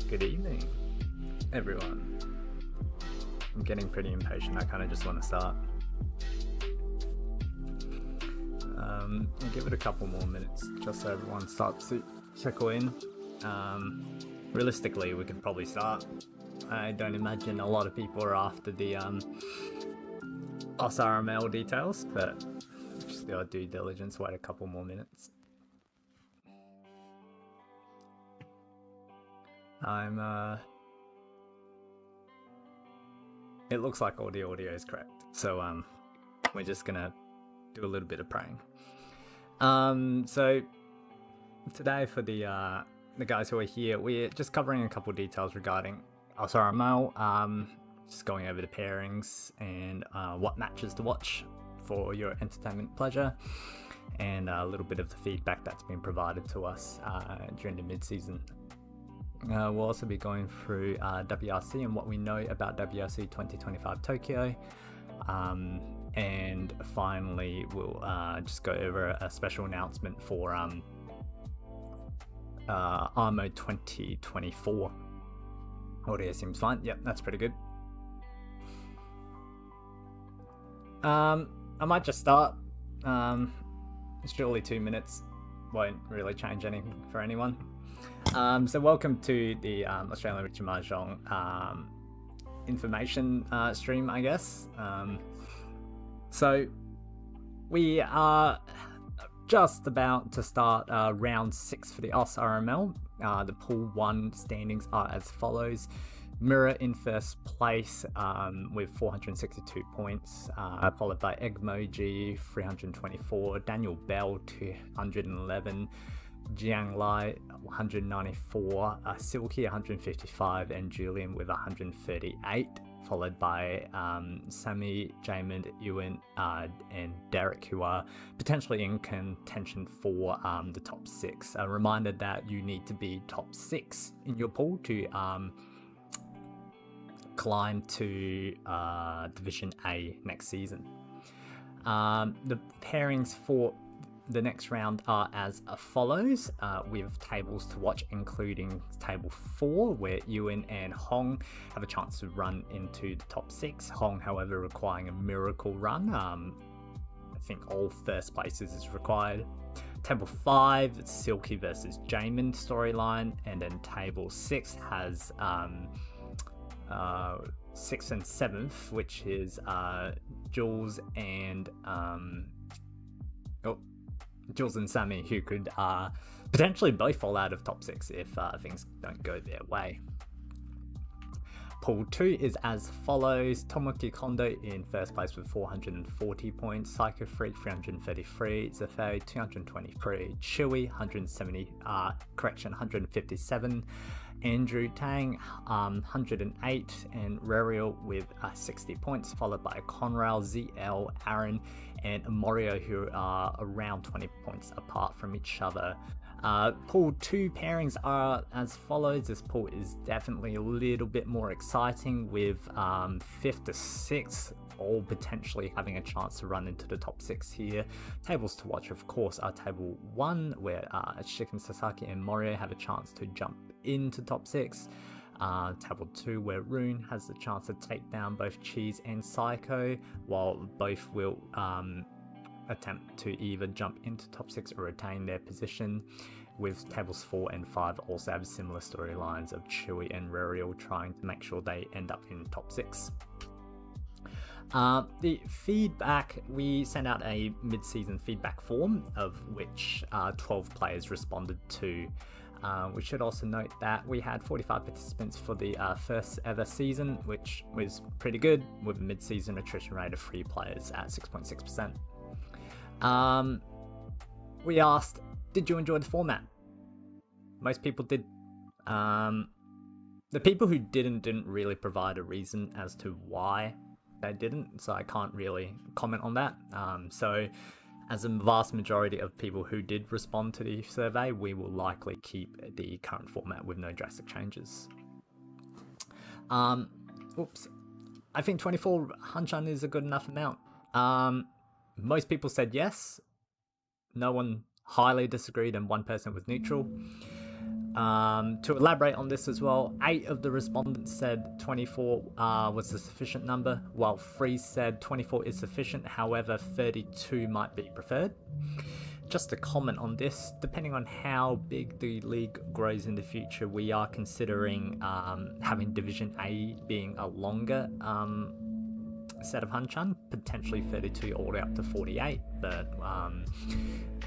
Good evening, everyone. I'm getting pretty impatient. I kind of just want to start. I'll give it a couple more minutes just so everyone starts to trickle in. Realistically, we could probably start. I don't imagine a lot of people are after the AusRML details, but just do our due diligence, wait a couple more minutes. It looks like all the audio is correct, so we're just gonna do a little bit of praying. So today for the guys who are here, we're just covering a couple details regarding AusRML, just going over the pairings and what matches to watch for your entertainment pleasure, and a little bit of the feedback that's been provided to us during the mid-season. We'll also be going through WRC and what we know about WRC 2025 Tokyo. And finally, we'll just go over a special announcement for ARMO 2024. Audio seems fine. Yep, that's pretty good. I might just start. It's surely 2 minutes. Won't really change anything for anyone. So welcome to the Australian Richer Mahjong information stream, I guess. So we are just about to start round 6 for the AusRML. The pool 1 standings are as follows. Mirror in first place with 462 points, followed by Eggmoji 324, Daniel Bell 211, Jiang Lai 194, Silky 155, and Julian with 138, followed by Sammy, Jamin, Ewan, and Derek, who are potentially in contention for the top 6. A reminder that you need to be top 6 in your pool to climb to Division A next season. The pairings for the next round are as follows, with tables to watch including table 4, where Ewan and Hong have a chance to run into the top 6. Hong, however, requiring a miracle run. I think all first places is required. Table 5, Silky versus Jamin storyline, and then table 6 has 6th and 7th, which is Jules and Jules and Sammy, who could potentially both fall out of top 6 if things don't go their way. Pool 2 is as follows. Tomoki Kondo in first place with 440 points, Psycho Freak 333, Zafei 223, Chewy 157, Andrew Tang 108, and Reriel with 60 points, followed by Conrail, ZL, Aaron, and Morio, who are around 20 points apart from each other. Pool 2 pairings are as follows. This pool is definitely a little bit more exciting, with 5th to 6th all potentially having a chance to run into the top 6 here. Tables to watch, of course, are table 1, where Shiken Sasaki and Morio have a chance to jump into top 6. Table 2, where Rune has the chance to take down both Cheese and Psycho, while both will attempt to either jump into top 6 or retain their position, with tables 4 and 5 also have similar storylines of Chewy and Ruriel trying to make sure they end up in top 6. The feedback, we sent out a mid-season feedback form, of which 12 players responded to. We should also note that we had 45 participants for the first ever season, which was pretty good, with a mid-season attrition rate of 3 players at 6.6%. We asked, did you enjoy the format? Most people did. The people who didn't really provide a reason as to why they didn't, so I can't really comment on that. So as a vast majority of people who did respond to the survey, we will likely keep the current format with no drastic changes. I think 24 Hanchan is a good enough amount. Most people said yes. No one highly disagreed, and one person was neutral. To elaborate on this as well, 8 of the respondents said 24 was the sufficient number, while 3 said 24 is sufficient, however 32 might be preferred. Just to comment on this, depending on how big the league grows in the future, we are considering having Division A being a longer set of Hanchan, potentially 32 all the way up to 48, but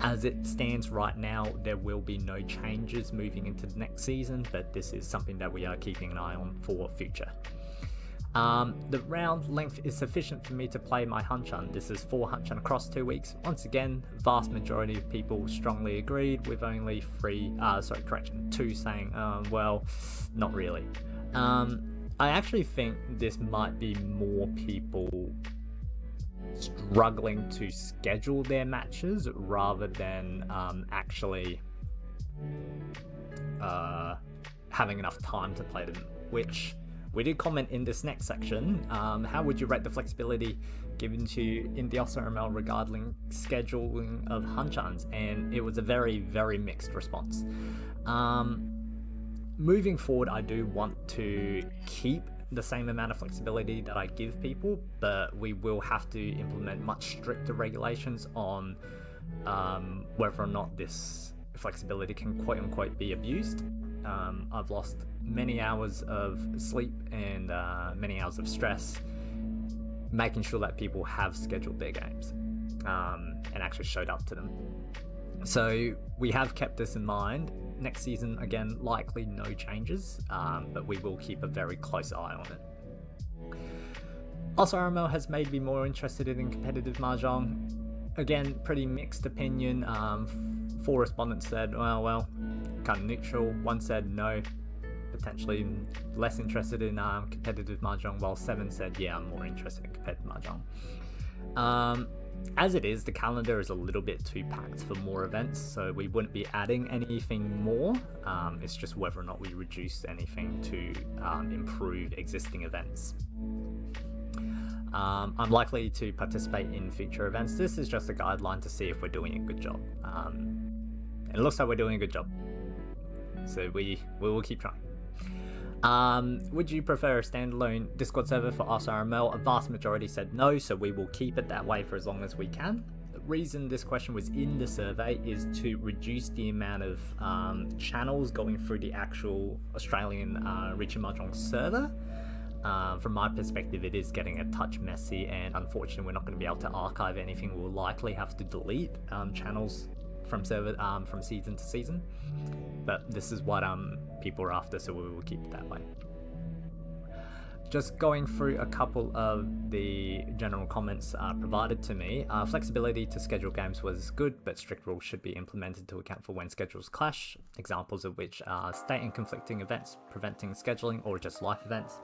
as it stands right now, there will be no changes moving into the next season, but this is something that we are keeping an eye on for future. The round length is sufficient for me to play my Hanchan. This is 4 Hanchan across 2 weeks. Once again, vast majority of people strongly agreed, with only 2 saying, well, not really. I actually think this might be more people struggling to schedule their matches rather than actually having enough time to play them, which we did comment in this next section. How would you rate the flexibility given to you in the AusRML regarding scheduling of Hanchans? And it was a very, very mixed response. Moving forward, I do want to keep the same amount of flexibility that I give people, but we will have to implement much stricter regulations on whether or not this flexibility can quote-unquote be abused. I've lost many hours of sleep and many hours of stress making sure that people have scheduled their games and actually showed up to them. So we have kept this in mind. Next season, again, likely no changes, but we will keep a very close eye on it. AusRML has made me more interested in competitive Mahjong. Again, pretty mixed opinion. 4 respondents said, well, kind of neutral. 1 said no, potentially less interested in competitive Mahjong, while 7 said, yeah, I'm more interested in competitive Mahjong. As it is, the calendar is a little bit too packed for more events, so we wouldn't be adding anything more. It's just whether or not we reduce anything to improve existing events. I'm likely to participate in future events. This is just a guideline to see if we're doing a good job. And it looks like we're doing a good job. So we will keep trying. Would you prefer a standalone Discord server for AusRML? A vast majority said no, so we will keep it that way for as long as we can. The reason this question was in the survey is to reduce the amount of channels going through the actual Australian Reach and Mahjong server. From my perspective, it is getting a touch messy, and unfortunately we're not going to be able to archive anything. We'll likely have to delete channels from season to season, but this is what people are after, so we will keep it that way. Just going through a couple of the general comments provided to me. Flexibility to schedule games was good, but strict rules should be implemented to account for when schedules clash, examples of which are state and conflicting events preventing scheduling, or just live events.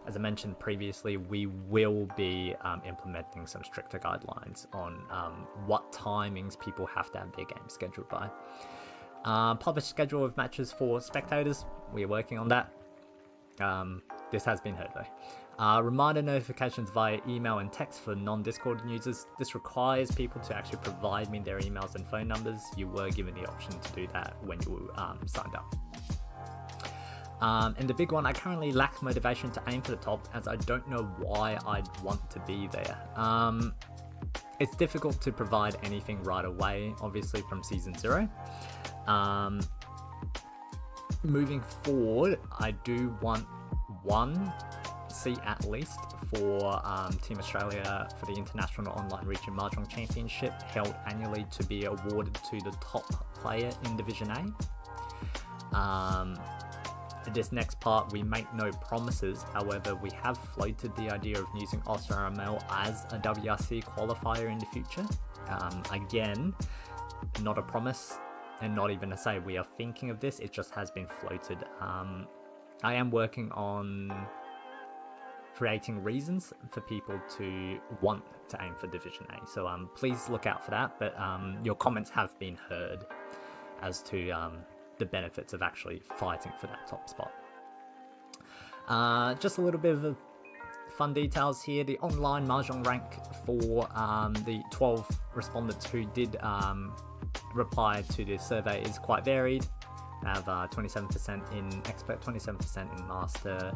As I mentioned previously, we will be implementing some stricter guidelines on what timings people have to have their games scheduled by. Publish schedule of matches for spectators. We are working on that. This has been heard though. Reminder notifications via email and text for non-Discord users. This requires people to actually provide me their emails and phone numbers. You were given the option to do that when you signed up. And the big one, I currently lack motivation to aim for the top, as I don't know why I'd want to be there. It's difficult to provide anything right away, obviously from Season 0. Moving forward, I do want 1 seat at least for Team Australia for the International Online Reach and Mahjong Championship, held annually, to be awarded to the top player in Division A. This next part, we make no promises. However, we have floated the idea of using AusRML as a WRC qualifier in the future. Again, not a promise and not even a say. We are thinking of this. It just has been floated. I am working on creating reasons for people to want to aim for Division A. So please look out for that. But your comments have been heard as to the benefits of actually fighting for that top spot. Just a little bit of fun details here. The online Mahjong rank for the 12 respondents who did reply to this survey is quite varied. have 27% in expert, 27% in master,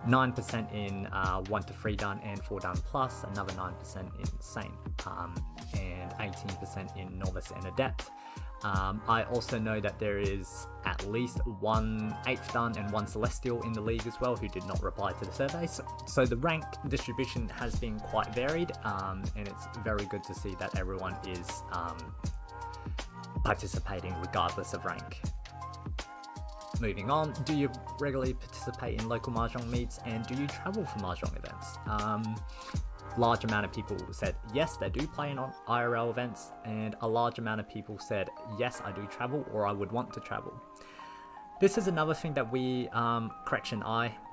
9% in 1 to 3 done and 4 done plus, another 9% in sane, and 18% in novice and adept. I also know that there is at least 1 8th done and 1 celestial in the league as well who did not reply to the surveys. So the rank distribution has been quite varied, and it's very good to see that everyone is participating regardless of rank. Moving on, do you regularly participate in local Mahjong meets and do you travel for Mahjong events? Large amount of people said yes, they do play in IRL events, and a large amount of people said yes, I do travel, or I would want to travel. This is another thing that we, I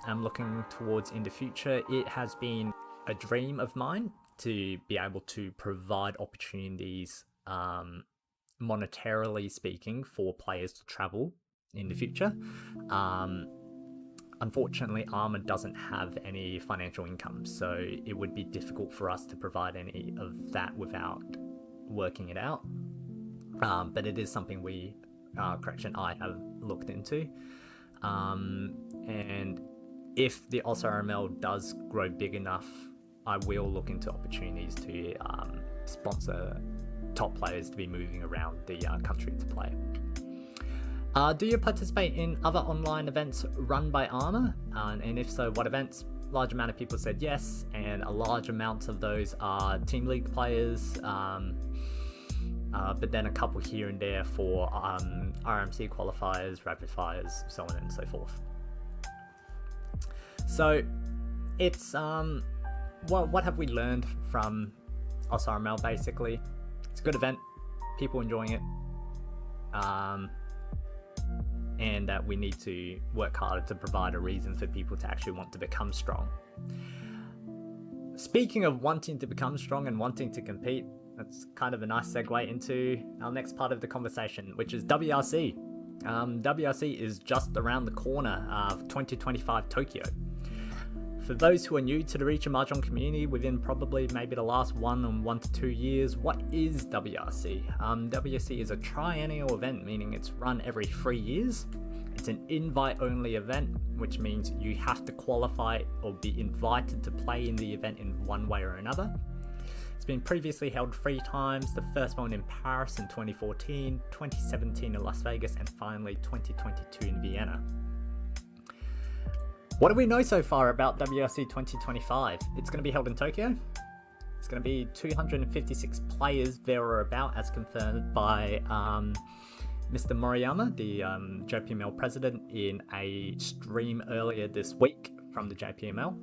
am looking towards in the future. It has been a dream of mine to be able to provide opportunities, monetarily speaking, for players to travel in the future. Unfortunately, ARMO doesn't have any financial income, so it would be difficult for us to provide any of that without working it out. But it is something we, I have looked into. And if the AusRML does grow big enough, I will look into opportunities to sponsor top players to be moving around the country to play. Do you participate in other online events run by ARMO? And if so, what events? Large amount of people said yes, and a large amount of those are Team League players, but then a couple here and there for RMC qualifiers, rapid fires, so on and so forth. So it's what have we learned from AusRML? Basically, it's a good event, people enjoying it, and that we need to work harder to provide a reason for people to actually want to become strong. Speaking of wanting to become strong and wanting to compete, that's kind of a nice segue into our next part of the conversation, which is WRC. WRC is just around the corner of 2025 Tokyo. For those who are new to the Reach of Mahjong community within probably maybe the last 1 to 2 years, what is WRC? WRC is a triennial event, meaning it's run every 3 years. It's an invite-only event, which means you have to qualify or be invited to play in the event in one way or another. It's been previously held 3 times, the first one in Paris in 2014, 2017 in Las Vegas, and finally 2022 in Vienna. What do we know so far about WRC 2025? It's going to be held in Tokyo. It's going to be 256 players there or about, as confirmed by Mr. Moriyama, the JPML president, in a stream earlier this week from the JPML.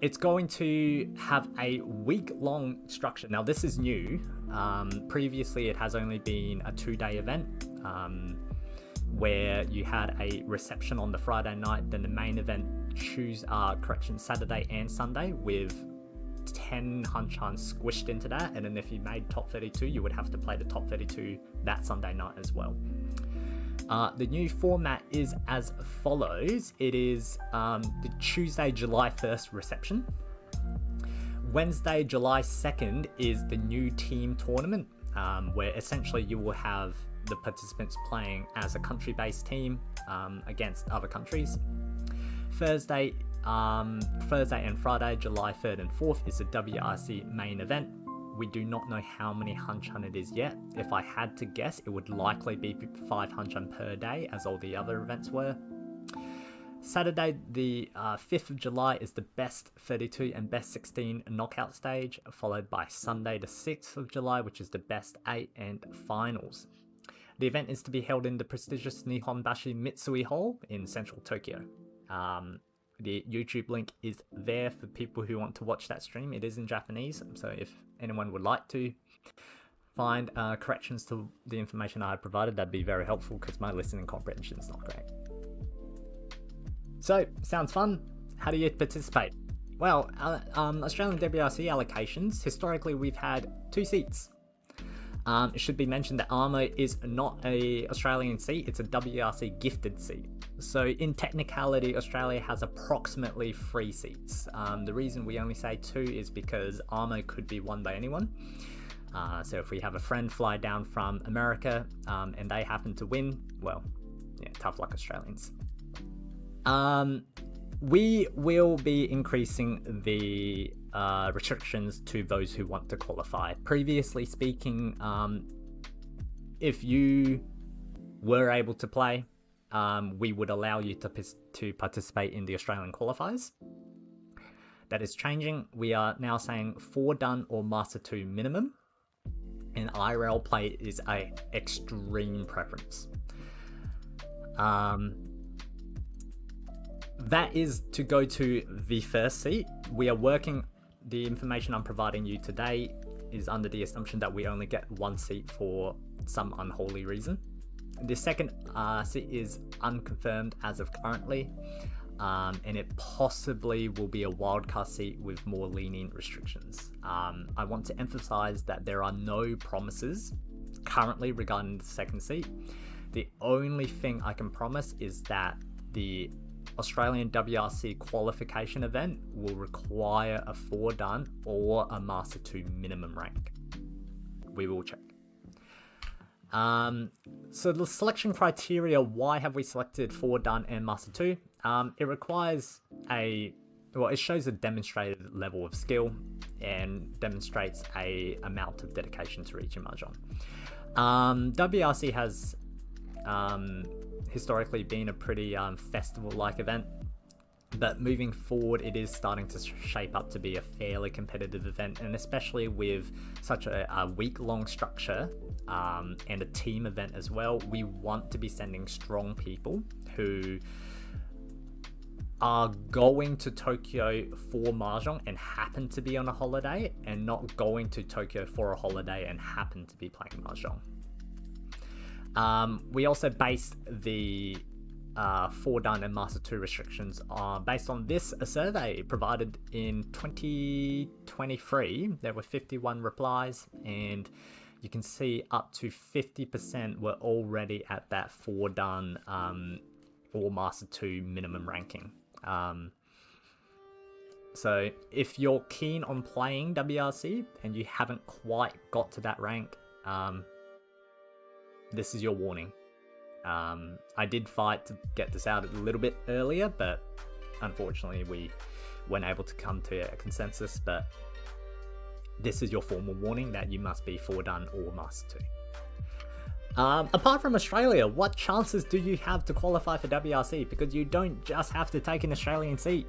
It's going to have a week-long structure. Now, this is new. Previously, it has only been a 2-day event, where you had a reception on the Friday night, then the main event Saturday and Sunday, with 10 Hanchan squished into that, and then if you made top 32, you would have to play the top 32 that Sunday night as well. The new format is as follows. It is the Tuesday, July 1st reception. Wednesday, July 2nd is the new team tournament, where essentially you will have the participants playing as a country-based team against other countries. Thursday and Friday, July 3rd and 4th, is the WRC main event. We do not know how many Hanchan it is yet. If I had to guess, it would likely be 5 Hanchan per day, as all the other events were. Saturday, the 5th of July, is the best 32 and best 16 knockout stage, followed by Sunday, the 6th of July, which is the best 8 and finals. The event is to be held in the prestigious Nihonbashi Mitsui Hall in central Tokyo. The YouTube link is there for people who want to watch that stream. It is in Japanese, so if anyone would like to find corrections to the information I provided, that'd be very helpful, because my listening comprehension is not great. So, sounds fun. How do you participate? Well, Australian WRC allocations, historically we've had 2 seats. It should be mentioned that ARMO is not an Australian seat, it's a WRC gifted seat. So in technicality, Australia has approximately 3 seats. The reason we only say 2 is because ARMO could be won by anyone. So if we have a friend fly down from America and they happen to win, well, yeah, tough luck Australians. We will be increasing the restrictions to those who want to qualify. Previously speaking, if you were able to play, we would allow you to participate in the Australian qualifiers. That is changing. We are now saying 4 done or Master 2 minimum, and IRL play is a extreme preference. That is to go to the first seat. We are working, the information I'm providing you today is under the assumption that we only get 1 seat for some unholy reason. The second seat is unconfirmed as of currently, and it possibly will be a wildcard seat with more lenient restrictions. I want to emphasize that there are no promises currently regarding the second seat. The only thing I can promise is that the Australian WRC qualification event will require a 4 done or a Master 2 minimum rank. We will check. So the selection criteria, why have we selected 4 done and Master 2? It requires it shows a demonstrated level of skill and demonstrates a amount of dedication to reaching Mahjong. WRC has historically been a pretty festival-like event, but moving forward it is starting to shape up to be a fairly competitive event, and especially with such a week-long structure and a team event as well, we want to be sending strong people who are going to Tokyo for Mahjong and happen to be on a holiday, and not going to Tokyo for a holiday and happen to be playing Mahjong. We also based the 4 done and Master 2 restrictions based on a survey provided in 2023. There were 51 replies, and you can see up to 50% were already at that 4 done or Master 2 minimum ranking. So if you're keen on playing WRC and you haven't quite got to that rank, this is your warning. I did fight to get this out a little bit earlier, but unfortunately we weren't able to come to a consensus, but this is your formal warning that you must be 4 done or Master 2. Apart from Australia, what chances do you have to qualify for WRC? Because you don't just have to take an Australian seat.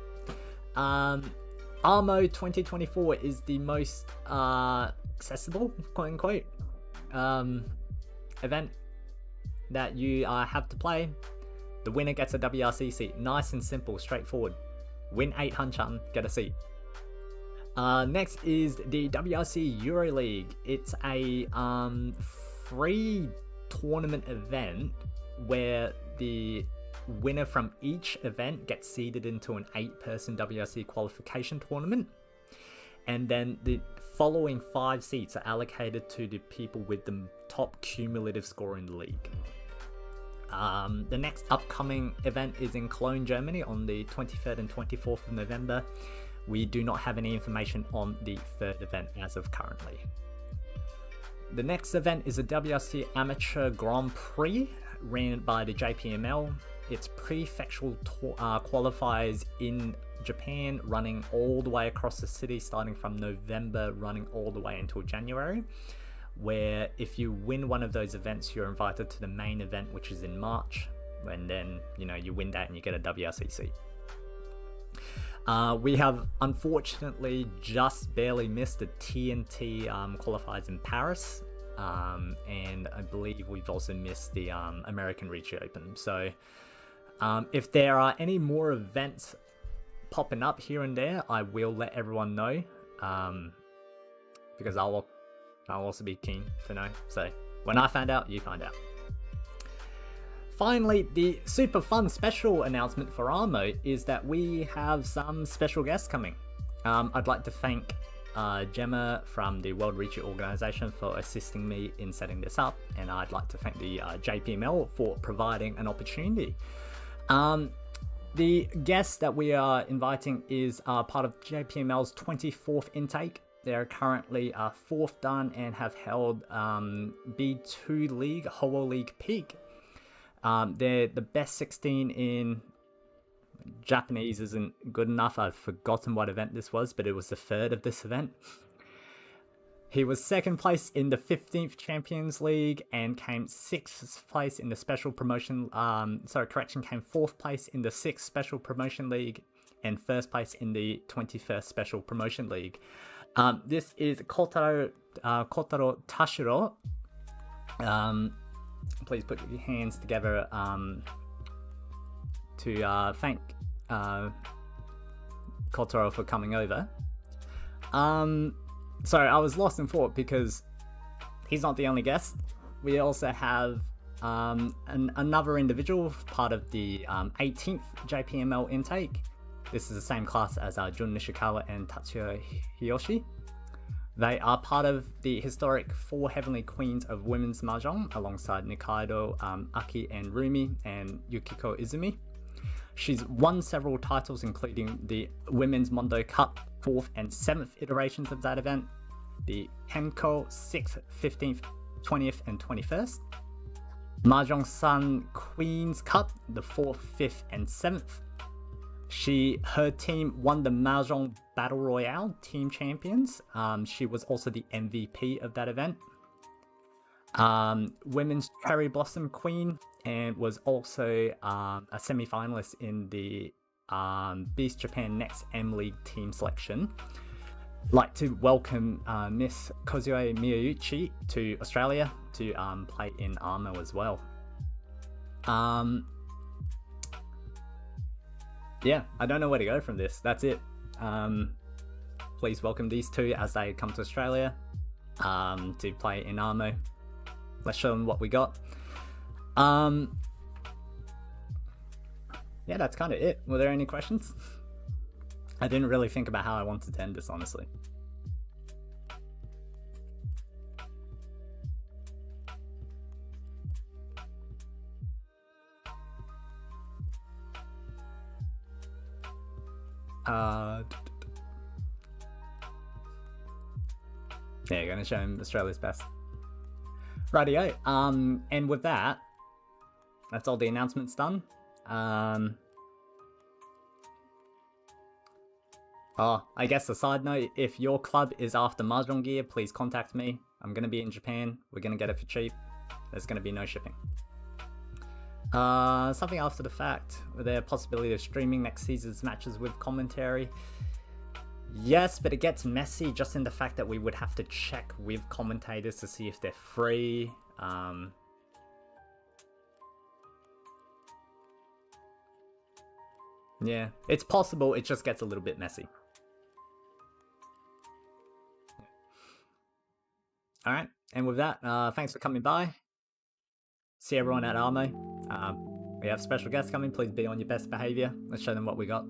ARMO 2024 is the most accessible, quote unquote, event that you have to play. The winner gets a WRC seat. Nice and simple, straightforward. Win 8 Hanchan, get a seat. Next is the WRC EuroLeague. It's a free tournament event where the winner from each event gets seeded into an 8-person WRC qualification tournament, and then the following 5 seats are allocated to the people with the top cumulative score in the league. The next upcoming event is in Cologne, Germany on the 23rd and 24th of November. We do not have any information on the 3rd event as of currently. The next event is a WRC Amateur Grand Prix ran by the JPML. It's prefectural qualifiers in Japan, running all the way across the city, starting from November, running all the way until January, where if you win one of those events, you're invited to the main event, which is in March, and then you win that and you get a WRC seat. We have unfortunately just barely missed the TNT qualifiers in Paris, and I believe we've also missed the American Ricci Open. So if there are any more events popping up here and there, I will let everyone know, because I'll also be keen to know. So when I find out, you find out. Finally, the super fun special announcement for ARMO is that we have some special guests coming. I'd like to thank Gemma from the World Ricci organization for assisting me in setting this up, and I'd like to thank the JPML for providing an opportunity. The guest that we are inviting is part of JPML's 24th intake. They're currently 4th dan and have held B2 League, Howo League Peak. They're the best 16 in... Japanese isn't good enough. I've forgotten what event this was, but it was the 3rd of this event. He was 2nd place in the 15th Champions League and came 6th place in the Special Promotion... came 4th place in the 6th Special Promotion League and 1st place in the 21st Special Promotion League. This is Kotaro Tashiro. Please put your hands together to thank Kotaro for coming over. So I was lost in thought because he's not the only guest. We also have another individual, part of the 18th JPML intake. This is the same class as Jun Nishikawa and Tatsuya Hiyoshi. They are part of the historic 4 Heavenly Queens of Women's Mahjong alongside Nikaido, Aki and Rumi, and Yukiko Izumi. She's won several titles, including the Women's Mondo Cup 4th and 7th iterations of that event, the Kenko 6th, 15th, 20th and 21st, Mahjong Sun Queens Cup, the 4th, 5th and 7th. Her team won the Mahjong Battle Royale Team Champions. She was also the MVP of that event. Women's Cherry Blossom Queen, and was also a semi-finalist in the Beast Japan Next M League team selection. Like to welcome Miss Kozue Miyauchi to Australia to play in ARMO as well. Yeah, I don't know where to go from this. That's it. Please welcome these two as they come to Australia to play in ARMO. Let's show them what we got. Yeah, that's kind of it. Were there any questions? I didn't really think about how I wanted to end this, honestly. Yeah, gonna show him Australia's best. Rightio. And with that, that's all the announcements done. Oh, I guess a side note, if your club is after Mahjong gear, please contact me. I'm gonna be in Japan. We're gonna get it for cheap. There's gonna be no shipping. Something after the fact. Were there a possibility of streaming next season's matches with commentary? Yes, but it gets messy just in the fact that we would have to check with commentators to see if they're free. Yeah, it's possible, it just gets a little bit messy. Alright, and with that, thanks for coming by. See everyone at ARMO. We have special guests coming, please be on your best behaviour. Let's show them what we got.